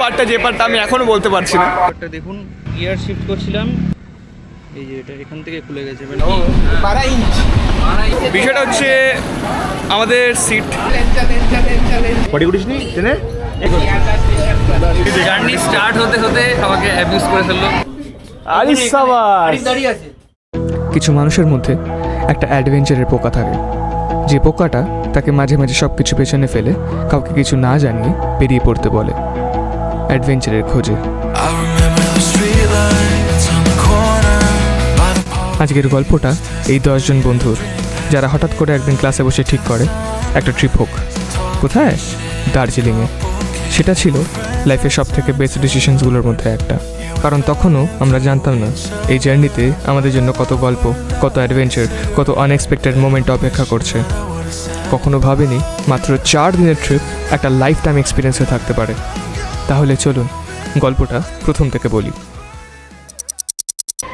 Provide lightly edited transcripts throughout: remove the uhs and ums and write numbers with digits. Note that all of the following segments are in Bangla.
পার্টটা যে পার্টটা আমি এখনো বলতে পারছি না। দেখুন গিয়ার শিফট করছিলাম, এই যে এটা এখান থেকে খুলে গেছে। বিষয়টা হচ্ছে আমাদের সিট জার্নি স্টার্ট হতে হতে আমাকে অ্যাবিউজ করে ফেললো। কিছু মানুষের মধ্যে একটা অ্যাডভেঞ্চারের পোকা থাকে, যে পোকাটা তাকে মাঝে মাঝে সব কিছু পেছনে ফেলে কাউকে কিছু না জানিয়ে বেরিয়ে পড়তে বলে অ্যাডভেঞ্চারের খোঁজে। আজকের গল্পটা এই 10 জন বন্ধুর, যারা হঠাৎ করে একদিন ক্লাসে বসে ঠিক করে একটা ট্রিপ হোক। কোথায়? দার্জিলিংয়ে। সেটা ছিল লাইফের সব থেকে বেস্ট ডিসিশনসগুলোর মধ্যে একটা, কারণ তখনও আমরা জানতাম না এই জার্নিতে আমাদের জন্য কত গল্প, কত অ্যাডভেঞ্চার, কত আনএক্সপেক্টেড মোমেন্ট অপেক্ষা করছে। কখনো ভাবিনি মাত্র 4 দিনের ট্রিপ একটা লাইফ টাইম এক্সপিরিয়েন্স হয়ে থাকতে পারে। তাহলে চলুন গল্পটা প্রথম থেকে বলি।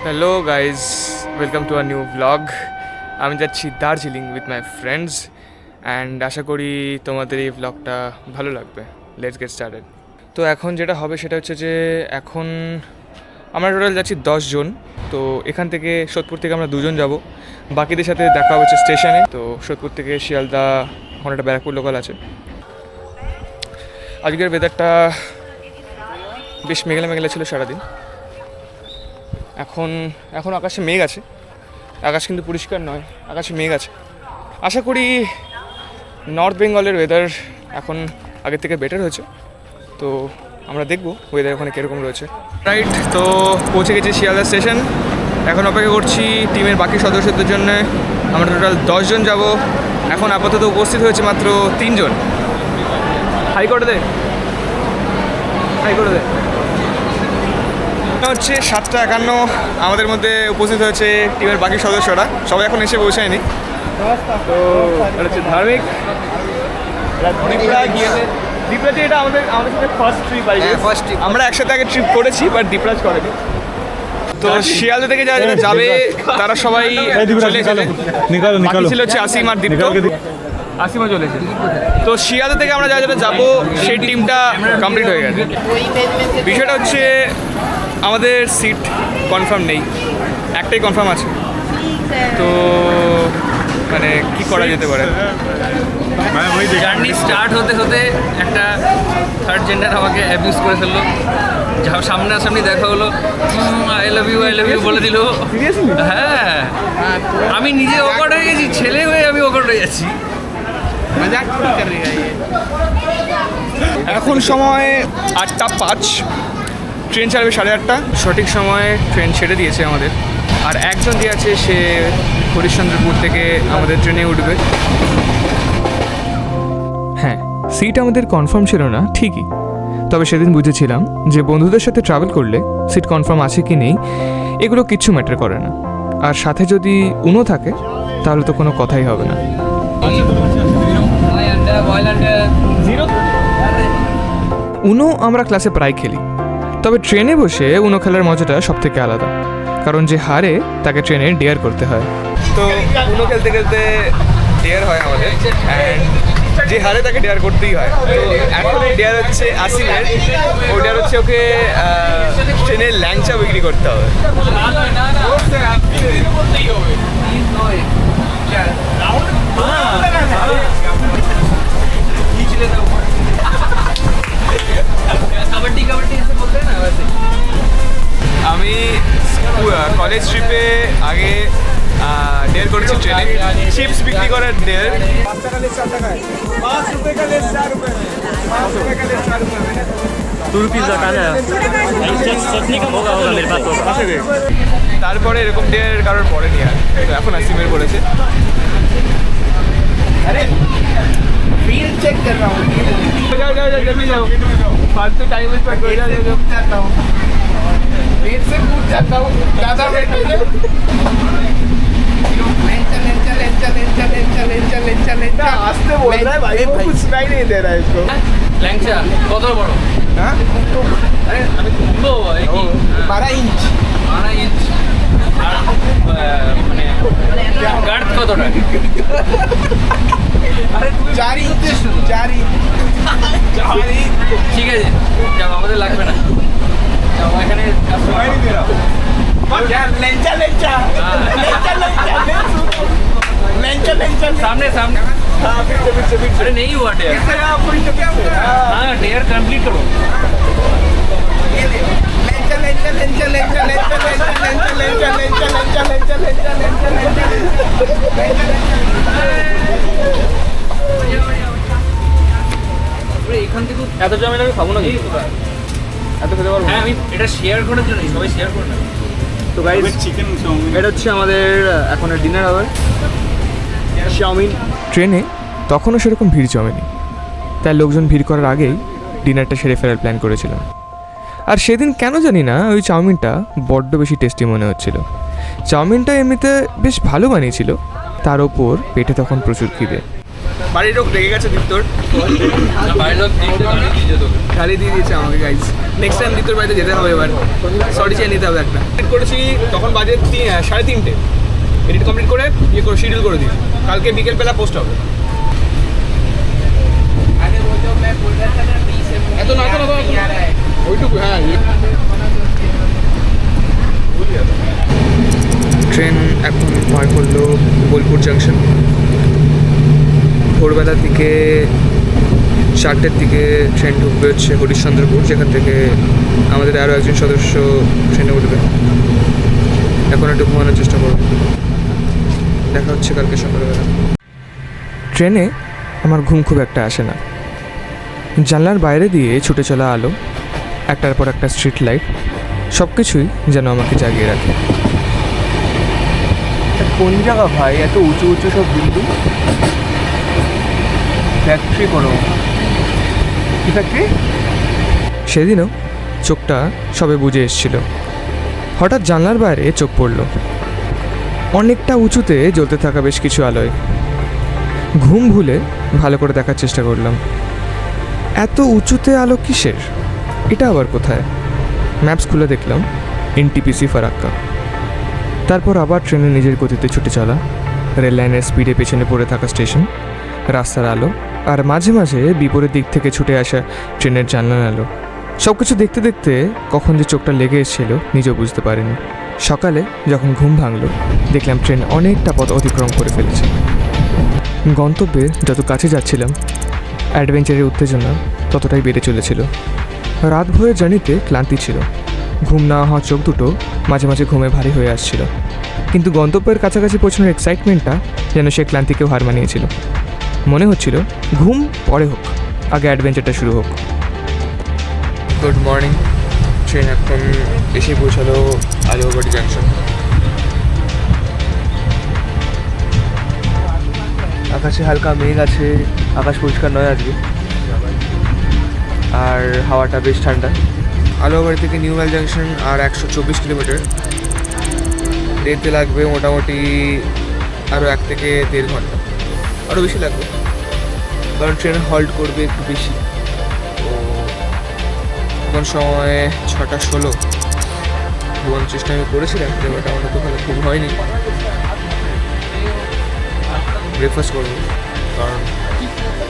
Hello guys, welcome to a new blog. আমি যাচ্ছি Darjeeling with my friends and আশা করি তোমাদের এই ব্লগটা ভালো লাগবে। Let's get started. তো এখন যেটা হবে সেটা হচ্ছে যে এখন আমরা টোটাল যাচ্ছি 10 জন। তো এখান থেকে সোদপুর থেকে আমরা 2 জন যাব, বাকিদের সাথে দেখা হচ্ছে স্টেশনে। তো সোদপুর থেকে শিয়ালদা ওখানে একটা ব্যারাকপুর লোকাল আছে। আজকের ওয়েদারটা বেশ মেঘলা মেঘলা ছিল সারাদিন। এখন আকাশে মেঘ আছে, আকাশ কিন্তু পরিষ্কার নয়, আকাশে মেঘ আছে। আশা করি নর্থ বেঙ্গলের ওয়েদার এখন আগের থেকে বেটার হয়েছে। তো আমরা দেখবো ওয়েদার ওখানে কীরকম রয়েছে। রাইট, তো পৌঁছে গেছি শিয়ালদা স্টেশন। এখন অপেক্ষা করছি টিমের বাকি সদস্যদের জন্য। আমরা টোটাল 10 জন যাব। এখন আপাতত উপস্থিত হয়েছে মাত্র 3 জন। হাই করে দে, হাই করে দে। হচ্ছে 7:51, আমাদের মধ্যে উপস্থিত হয়েছে টিমের বাকি সদস্যরা। সবাই এখন এসে পৌঁছায়নি। তো এটা হচ্ছে ধার্মিক, দীপরাজ। এটা আমাদের সাথে ফার্স্ট ট্রিপ। আমরা একসাথে আগে ট্রিপ করেছি, বাট দীপরাজ করেনি। তো শিয়ালদা থেকে যারা যারা যাবে তারা সবাই চলে এসেছে। বাকি ছিল হচ্ছে আসিম আর দীপ্ত। আসিমও চলেছে। তো শিয়ালদা থেকে আমরা যারা যারা যাবো সেই টিমটা কমপ্লিট হয়ে গেছে। বিষয়টা হচ্ছে আমাদের সিট কনফার্ম নেই, একটাই কনফার্ম আছে। তো মানে কি করা যেতে পারে? জার্নি স্টার্ট হতে হতে একটা থার্ড জেন্ডার আমাকে অ্যাবিউজ করে ফেললো। যা সামনাসামনি দেখা হলো, আই লাভ ইউ বলে দিল। হ্যাঁ, আমি নিজে ওকার্ড হয়ে গেছি, ছেলে হয়ে আমি ওকার্ড হয়ে যাচ্ছি। এখন সময় 8:05, ট্রেন ছাড়বে 8:30। সঠিক সময়ে ট্রেন ছেড়ে দিয়েছে আমাদের। আর একজন যে আছে সে হরিশ্চন্দ্রপুর থেকে আমাদের ট্রেনে উঠবে। হ্যাঁ, সিট আমাদের কনফার্ম ছিল না ঠিকই, তবে সেদিন বুঝেছিলাম যে বন্ধুদের সাথে ট্রাভেল করলে সিট কনফার্ম আছে কি নেই এগুলো কিচ্ছু ম্যাটার করে না। আর সাথে যদি উনো থাকে তাহলে তো কোনো কথাই হবে না। উনো আমরা ক্লাসে প্রায় খেলি, তবে ট্রেনে বসে উনো খেলার মজাটা সব থেকে আলাদা, কারণ যে হারে তাকে ট্রেনে ডেয়ার করতে হয়। তো উনো খেলতে খেলতে ডেয়ার হয় আমাদের, অ্যান্ড যে হারে তাকে ডেয়ার করতেই হয়। তো এখন ডেয়ার হচ্ছে আসিমের। ও ডেয়ার হচ্ছে ওকে ট্রেনে ল্যাংচা বিক্রি করতে হবে। আমি কলেজ ট্রিপে আগে ডেয়ার করেছি ট্রেনে, চিপস বিক্রি করার ডেয়ার। 2 रुपीज़ का खाना है। चटनी का होगा मेरे पास तो। তারপরে এরকম ডেয়ার কারোর পড়েনি আর। তো এখন আসিমের পড়েছে। আরে ফিল্ড চেক কর रहा हूं। যাও জলদি যাও, फालतू टाइम वेस्ट मत करो। जाता हूं, वेट से कूद जाता हूं, ज्यादा वेट नहीं है। चल आस्ते बोल रहा है भाई, वो कुछ सुनाई नहीं दे रहा है इसको। ল্যাংচা কত বড়? हाँ, আরে আমি তো 12 इंच। আর মানে গার্ড কতটা? 4 इंच। ঠিক আছে, যাও আমাদের सामने सामने अरे नहीं हुआ टेयर हाँ टेयर कंप्लीट करो এখান থেকে এত চাউমিন আমি খাবো না এত খেতে পারবো হ্যাঁ আমি এটা শেয়ার করার জন্য সবাই শেয়ার করে না তো গাইস চিকেন চাউমিন এটা হচ্ছে আমাদের এখন ডিনার আওয়ার চাউমিন। ট্রেনে তখনও সেরকম ভিড় জমেনি, তাই লোকজন ভিড় করার আগেই ডিনারটা সেরে ফেরার প্ল্যান করেছিলাম। আর সেদিন কেন জানি না ওই চাউমিনটা বড্ড বেশি টেস্টি মনে হচ্ছিল। চাউমিনটা এমনিতে বেশ ভালো বানিয়েছিল, তার ওপর পেটে তখন প্রচুর খিদে। বাড়ির লোক রেগে গেছে দীপ্তর, বাইরের লোক গালি দিয়ে দিয়েছে আমাকে গাইস। নেক্সট টাইম দীপ্তর বাড়িতে যেতে হবে এবার, সরি চেয়ে নিতে হবে একটা। এডিট করেছি তখন বাজে 3:30, এডিট কমপ্লিট করে শিডিউল করে দিই, কালকে বিকেলবেলা পোস্ট হবে। এত না ওইটুকু হ্যাঁ। ট্রেন এখন পার করলো বোলপুর জাংশন। ভোরবেলার দিকে 4টের দিকে ট্রেন ঢুকবে হচ্ছে হরিশ্চন্দ্রপুর, যেখান থেকে আমাদের আরও একজন সদস্য ট্রেনে উঠবে। এখন একটু ঘুমানোর চেষ্টা করব, দেখা হচ্ছে কালকে সকালবেলা। ট্রেনে আমার ঘুম খুব একটা আসে না। জানলার বাইরে দিয়ে ছুটে চলা আলো, একটার পর একটা স্ট্রিট লাইট, সব কিছুই যেন আমাকে জাগিয়ে রাখে। কোন জায়গা ভাই, এত উঁচু উঁচু সব বিল্ডিং? ফ্যাক্টরি কোনো? কি ফ্যাক্টরি? সেদিনও চোখটা সবে বুঝে এসছিল। হঠাৎ জানলার বাইরে চোখ পড়ল অনেকটা উঁচুতে জ্বলতে থাকা বেশ কিছু আলোয়। ঘুম ভুলে ভালো করে দেখার চেষ্টা করলাম, এত উঁচুতে আলো কিসের, এটা আবার কোথায়? ম্যাপস খুলে দেখলাম এনটিপিসি ফারাক্কা। তারপর আবার ট্রেনে নিজের গতিতে ছুটে চলা, রেল লাইনের স্পিডে পেছনে পড়ে থাকা স্টেশন, রাস্তার আলো, আর মাঝে মাঝে বিপরীত দিক থেকে ছুটে আসা ট্রেনের জানলার আলো। সব কিছু দেখতে দেখতে কখন যে চোখটা লেগে এসেছিল নিজেও বুঝতে পারিনি। সকালে যখন ঘুম ভাঙলো দেখলাম ট্রেন অনেকটা পথ অতিক্রম করে ফেলেছে। গন্তব্যে যত কাছে যাচ্ছিলাম অ্যাডভেঞ্চারের উত্তেজনা ততটাই বেড়ে চলেছিল। রাত ভোরের জার্নিতে ক্লান্তি ছিল, ঘুম না হওয়া চোখ দুটো মাঝে মাঝে ঘুমে ভারী হয়ে আসছিল, কিন্তু গন্তব্যের কাছাকাছি পৌঁছানোর এক্সাইটমেন্টটা যেন সে ক্লান্তিকেও হার মানিয়েছিল। মনে হচ্ছিল ঘুম পরে হোক, আগে অ্যাডভেঞ্চারটা শুরু হোক। Good morning. ট্রেন এখন এসে পৌঁছালো আলিবাগ জাংশন। আকাশে হালকা মেঘ আছে, আকাশ পরিষ্কার নয় আজকে, আর হাওয়াটা বেশ ঠান্ডা। আলিবাগ থেকে নিউ মাইল জাংশন আর 124 কিলোমিটার, যেতে লাগবে মোটামুটি আরও 1 থেকে 1.5 ঘন্টা, আরও বেশি লাগবে, কারণ ট্রেন হল্ট করবে একটু বেশি। তো কোন সময় 6:16 ঘুমানোর চেষ্টা আমি করেছিলাম, বাট আমার তো ওখানে খুব হয়নি। ব্রেকফাস্ট করবো, কারণ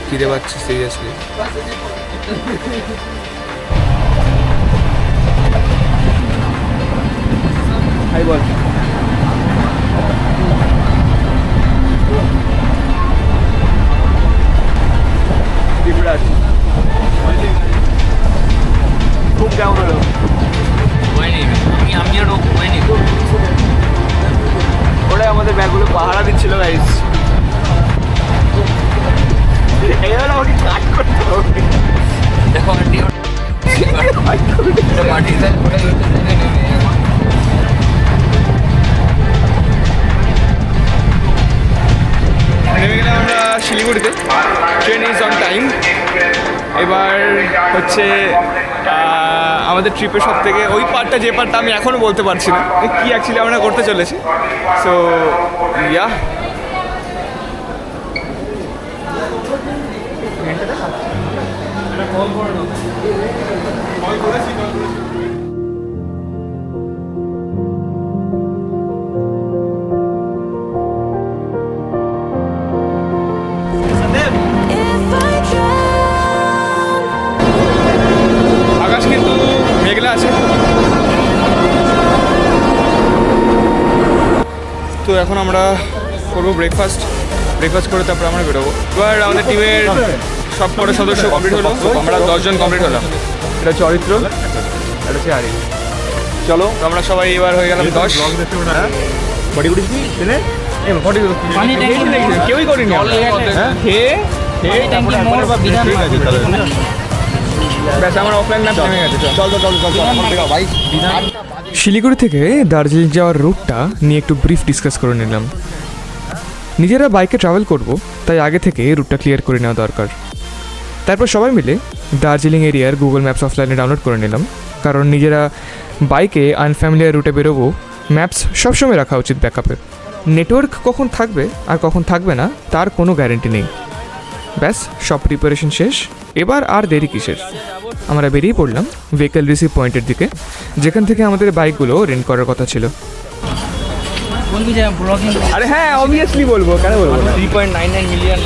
খিদে পাচ্ছে সিরিয়াসলি। হাই বল। খুব কেমন হলো? আমি আরো হয়নি ওরা আমাদের ব্যাগগুলো পাহারা দিচ্ছিল গাইস। এবার আমাকে কাট করতে হবে। দেখো আন্টি নেমে গেলাম আমরা শিলিগুড়িতে। Train is on time. এবার হচ্ছে আমাদের ট্রিপের সব থেকে ওই পার্টটা, যে পার্টটা আমি এখনও বলতে পারছি না কি অ্যাকচুয়ালি আমরা করতে চলেছি। সো ইয়া, আকাশ কিন্তু মেঘলা আছে। এখন আমরা করবো ব্রেকফাস্ট করে তারপর আমরা বেরোবো। এবার আমাদের টিমের সব কটা সদস্য কমপ্লিট হলো, আমরা 10 জন কমপ্লিট হলাম। এটা চরিত্র, এটা হচ্ছে আরি। চলো তো আমরা সবাই এবার হয়ে গেলাম 10। কেউই করিনি ব্যাস, আমার অফলাইন ম্যাপ নেমে গেছে। চল ভাই। শিলিগুড়ি থেকে দার্জিলিং যাওয়ার রুটটা নিয়ে একটু ব্রিফ ডিসকাস করে নিলাম। নিজেরা বাইকে ট্রাভেল করব, তাই আগে থেকে রুটটা ক্লিয়ার করে নেওয়া দরকার। তারপর সবাই মিলে দার্জিলিং এরিয়ার গুগল ম্যাপস অফলাইনে ডাউনলোড করে নিলাম, কারণ নিজেরা বাইকে আনফ্যামিলিয়ার রুটে বেরোবো, ম্যাপস সবসময় রাখা উচিত ব্যাকআপে। নেটওয়ার্ক কখন থাকবে আর কখন থাকবে না তার কোনো গ্যারেন্টি নেই। ব্যাস, সব প্রিপারেশন শেষ, এবার আর দেরি কিসের। আমরা বেরিয়ে পড়লাম ভেহিকল রিসিভ পয়েন্টের দিকে, যেখান থেকে আমাদের বাইকগুলো রেন্ট করার কথা ছিল। আরে হ্যাঁ, অবভিয়াসলি বলবো, কেন বলবো না। 3.99 মিলিয়ন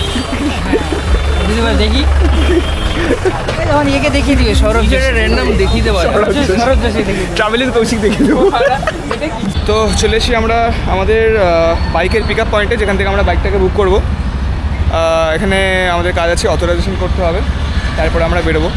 দেখি যখন একে দেখিয়ে দিবে সৌরভ র্যান্ডম দেখিয়ে দেওয়া সৌরভ যোশী দেখি ট্রাভেলের কৌশিক দেখে দেবো। তো চলে এসেছি আমরা আমাদের বাইকের পিক আপ পয়েন্টে, যেখান থেকে আমরা বাইকটাকে বুক করবো। এখানে আমাদের কাজ আছে, অথরাইজেশন করতে হবে, তারপরে আমরা বেরোবো।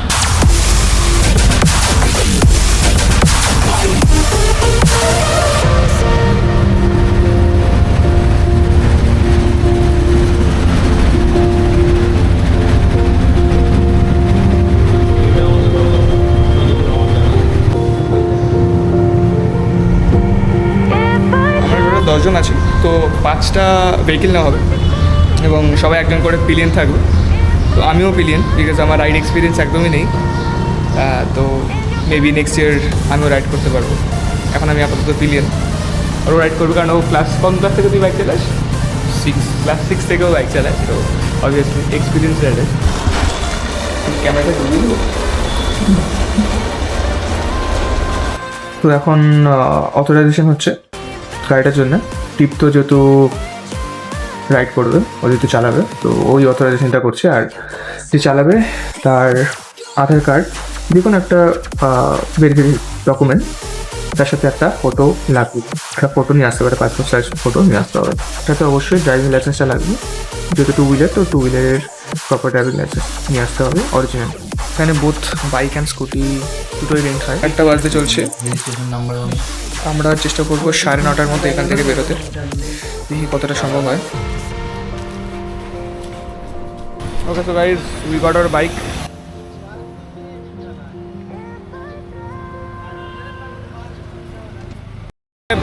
আমরা 10 জন আছি, তো 5টা ভেহিকেল নেওয়া হবে এবং সবাই একজন করে পিলিয়ন থাকবে। তো আমিও পিলিয়ন, বিকজ আমার রাইড এক্সপিরিয়েন্স একদমই নেই। তো মেবি নেক্সট ইয়ার আমিও রাইড করতে পারবো। এখন আমি আপাতত পিলিয়ন, আরও রাইড করবো, কারণ ও ক্লাস থেকে তুই বাইক চালাস? ক্লাস 6 থেকেও বাইক চালায়, তো অবভিয়াসলি এক্সপিরিয়েন্স রাইডার। ক্যামেরাটা ঢুকিয়ে দেবো। তো এখন অথরাইজেশন হচ্ছে গাড়িটার জন্য। টিপ তো যেহেতু রাইড করবে, ও যেহেতু চালাবে, তো ওই অথরাইজেশনটা করছে। আর যে চালাবে তার আধার কার্ড, যে কোনো একটা ভেরিফাইড ডকুমেন্ট, তার সাথে একটা ফটো লাগবে। একটা ফটো নিয়ে আসতে পারে, পাসপোর্ট সাইজ ফটো নিয়ে আসতে হবে। তাতে অবশ্যই ড্রাইভিং লাইসেন্সটা লাগবে, যেহেতু 2 হুইলার, তো 2 হুইলারের প্রপার ড্রাইভিং লাইসেন্স নিয়ে আসতে হবে, অরিজিনাল। এখানে বোথ বাইক অ্যান্ড স্কুটি দুটোই রেন্ট হয়। 1টা বাজতে চলছে, আমরা চেষ্টা করবো 9:30টার মধ্যে এখান থেকে বেরোতে, দেখি কতটা সম্ভব হয়। Okay, so guys, we got our bike.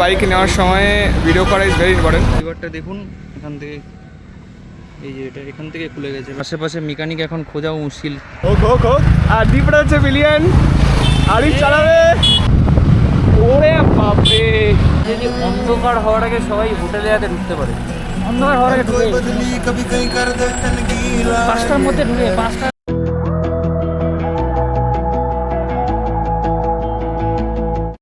Bike নেওয়ার সময় ভিডিও করা ইজ ভেরি ইম্পর্টেন্ট। এবারটা দেখুন, এখান থেকে এই যে এটা এখান থেকে খুলে গেছে। আশেপাশে মেকানিক এখন খোঁজাও মুশকিল। আর দীপটা হচ্ছে বিলিয়ন, আরিফ চালাবে। ওরে বাপরে, যদি অন্ধকার হওয়ার আগে সবাই হোটেলে যাতে ঢুকতে পারে। অন্ধকার হওয়ার আগে ঢুকে 5টার মধ্যে ঢুকে 5টা